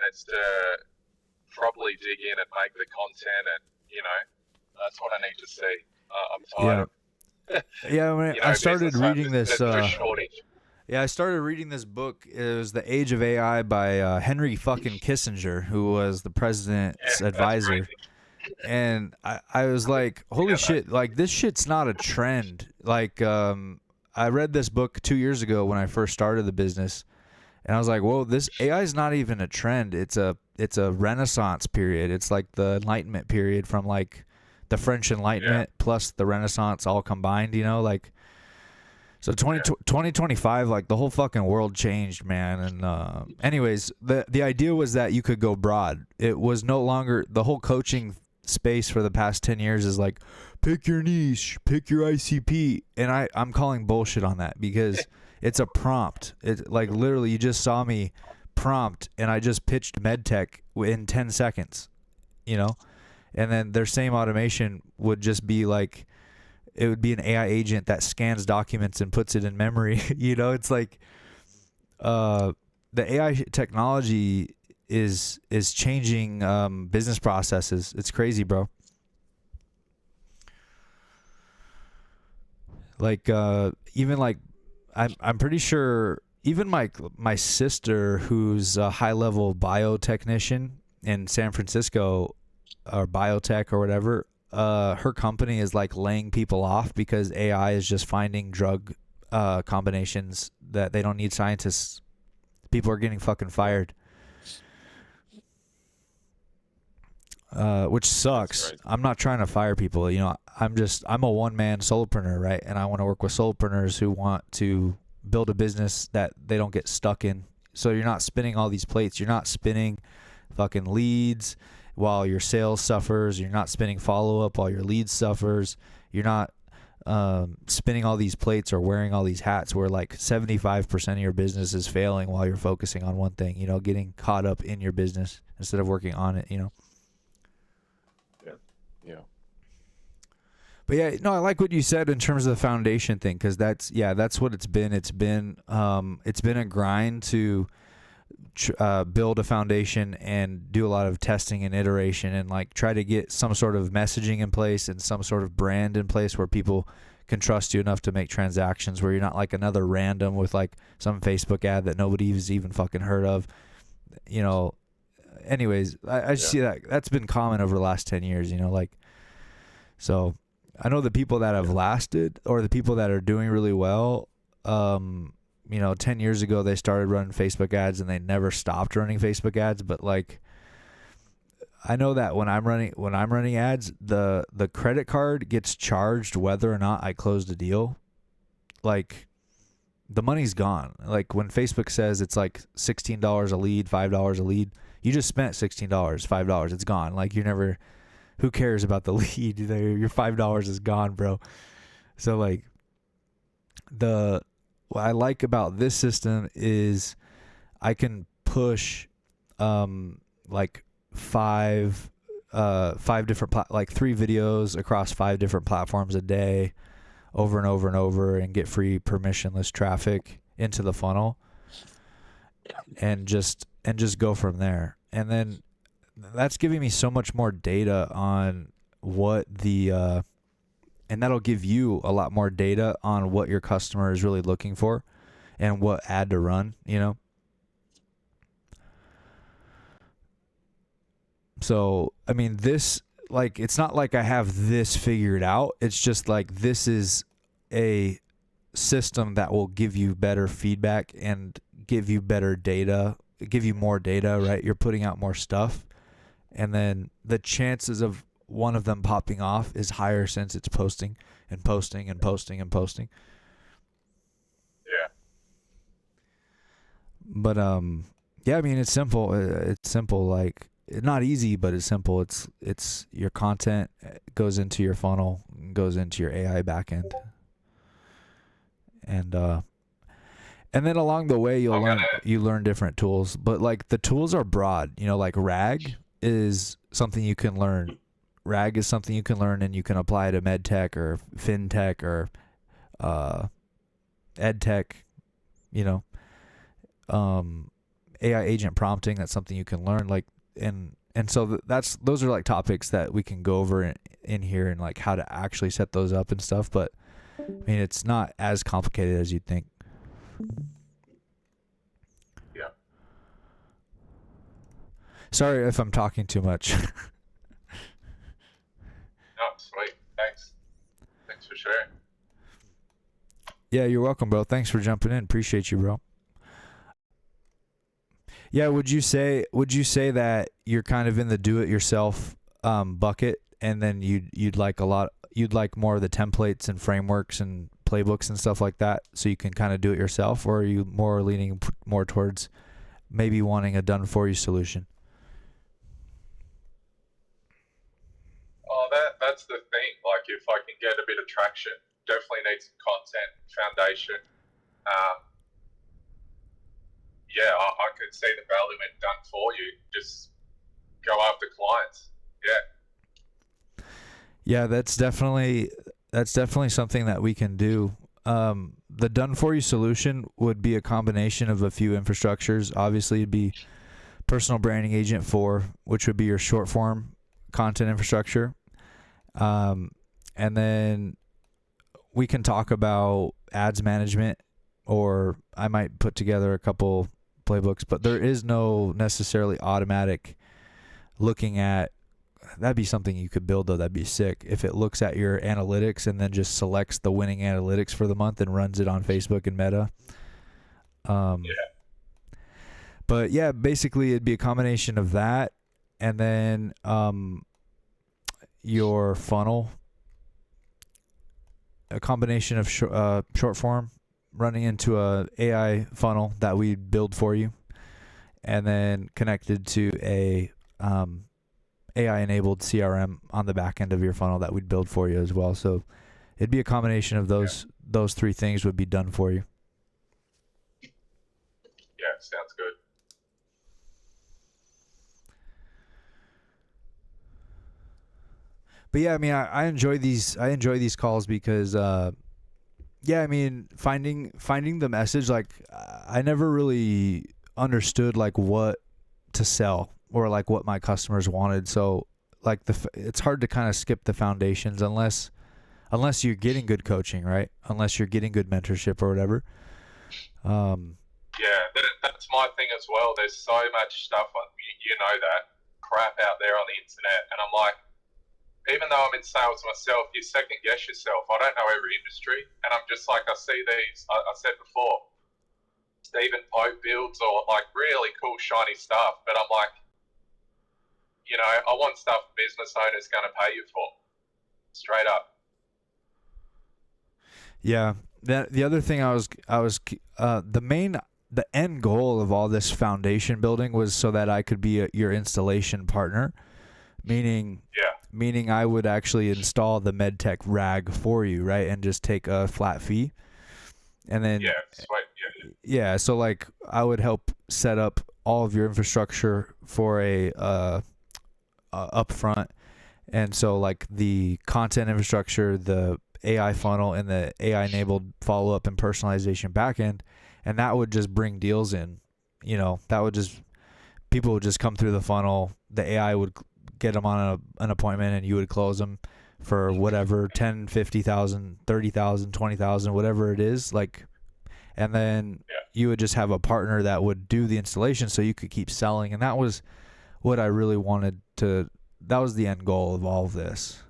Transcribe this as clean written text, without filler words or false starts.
It's to properly dig in and make the content, and that's what I need to see. I'm tired of Yeah, when I started business reading owners. this, There's a shortage. I started reading this book. It was The Age of AI by Henry fucking Kissinger, who was the president's advisor. And I was like, holy shit, like this shit's not a trend. Like, I read this book 2 years ago when I first started the business, and I was like, whoa, this AI is not even a trend. It's a Renaissance period. It's like the Enlightenment period from like the French Enlightenment plus the Renaissance all combined, like. So 2025, like the whole fucking world changed, man. And anyways, the idea was that you could go broad. It was no longer the whole coaching space for the past 10 years is like, pick your niche, pick your ICP. And I'm calling bullshit on that because it's a prompt. It's like literally you just saw me prompt and I just pitched MedTech in 10 seconds, and then their same automation would just be like, it would be an AI agent that scans documents and puts it in memory. It's like the AI technology is changing business processes. It's crazy, bro. Like even like I'm pretty sure even my sister, who's a high level biotechnician in San Francisco, or biotech or whatever, her company is like laying people off because AI is just finding drug combinations that they don't need scientists. People are getting fucking fired, which sucks. I'm not trying to fire people. I'm a one-man solopreneur, right? And I want to work with solopreneurs who want to build a business that they don't get stuck in. So you're not spinning all these plates. You're not spinning fucking leads while your sales suffers. You're not spinning follow-up while your leads suffers. You're not spinning all these plates or wearing all these hats where like 75% of your business is failing while you're focusing on one thing, getting caught up in your business instead of working on it, Yeah. But yeah, no, I like what you said in terms of the foundation thing, because that's what it's been. It's been a grind to build a foundation and do a lot of testing and iteration and like try to get some sort of messaging in place and some sort of brand in place where people can trust you enough to make transactions, where you're not like another random with like some Facebook ad that nobody's even fucking heard of. Anyways, I see that's been common over the last 10 years, so I know the people that have lasted, or the people that are doing really well, 10 years ago they started running Facebook ads and they never stopped running Facebook ads. But like, I know that when I'm running ads, the credit card gets charged whether or not I closed a deal. Like, the money's gone. Like when Facebook says it's like $16 a lead, $5 a lead, you just spent $16, $5. It's gone. Like who cares about the lead? Your $5 is gone, bro. So like what I like about this system is I can push like five different like 3 videos across 5 different platforms a day over and over and over, and get free permissionless traffic into the funnel, and just go from there. And then that's giving me so much more data on what and that'll give you a lot more data on what your customer is really looking for and what ad to run, So, I mean, this, like, it's not like I have this figured out. It's just like, this is a system that will give you better feedback and give you better data, give you more data, right? You're putting out more stuff. And then the chances of one of them popping off is higher since it's posting and posting and posting and posting. Yeah. But yeah, I mean, it's simple. It's simple. Like, it's not easy, but it's simple. It's your content goes into your funnel, goes into your AI backend, and then along the way you learn different tools. But like, the tools are broad. Like RAG is something you can learn. RAG is something you can learn, and you can apply to medtech or fintech or edtech, AI agent prompting. That's something you can learn. Like, and so those are like topics that we can go over in here, and like how to actually set those up and stuff. But I mean, it's not as complicated as you'd think. Yeah. Sorry if I'm talking too much. No, sweet. Thanks for sharing. Yeah, you're welcome, bro. Thanks for jumping in. Appreciate you, bro. Yeah, would you say that you're kind of in the do-it-yourself bucket, and then you'd like more of the templates and frameworks and playbooks and stuff like that, so you can kind of do it yourself, or are you more leaning more towards maybe wanting a done-for-you solution? Oh, that's the thing. Like, if I can get a bit of traction, definitely need some content foundation. Yeah, I could see the value in done for you. Just go after clients. Yeah. Yeah, that's definitely something that we can do. The done for you solution would be a combination of a few infrastructures. Obviously, it'd be personal branding agent 4, which would be your short form content infrastructure. And then we can talk about ads management, or I might put together a couple playbooks, but there is no necessarily automatic looking at. That'd be something you could build, though. That'd be sick if it looks at your analytics and then just selects the winning analytics for the month and runs it on Facebook and Meta. Yeah. But yeah, basically it'd be a combination of that, and then your funnel, a combination of short form running into a AI funnel that we build for you, and then connected to a AI enabled CRM on the back end of your funnel that we'd build for you as well. So it'd be a combination of those three things would be done for you. Yeah, sounds good. But yeah, I mean, I enjoy these calls because yeah, I mean, finding the message, like I never really understood like what to sell or like what my customers wanted. So like it's hard to kind of skip the foundations unless you're getting good coaching, right? Unless you're getting good mentorship or whatever. Yeah, that's my thing as well. There's so much stuff, you know, that crap out there on the internet, and I'm like, even though I'm in sales myself, you second guess yourself. I don't know every industry, and I'm just like, I see these. I said before, Stephen Pope builds or like really cool shiny stuff, but I'm like, you know, I want stuff business owners going to pay you for, straight up. Yeah. The other thing the end goal of all this foundation building was so that I could be your installation partner, meaning I would actually install the MedTech rag for you, right, and just take a flat fee, and then yeah, so like I would help set up all of your infrastructure for a upfront, and so like the content infrastructure, the AI funnel, and the AI enabled follow up and personalization backend, and that would just bring deals in. You know, people would just come through the funnel. The AI would get them on an appointment, and you would close them for whatever, 10, 50,000, 30,000, 20,000, whatever it is, like, and then you would just have a partner that would do the installation so you could keep selling. And that was what I really wanted to, that was the end goal of all of this.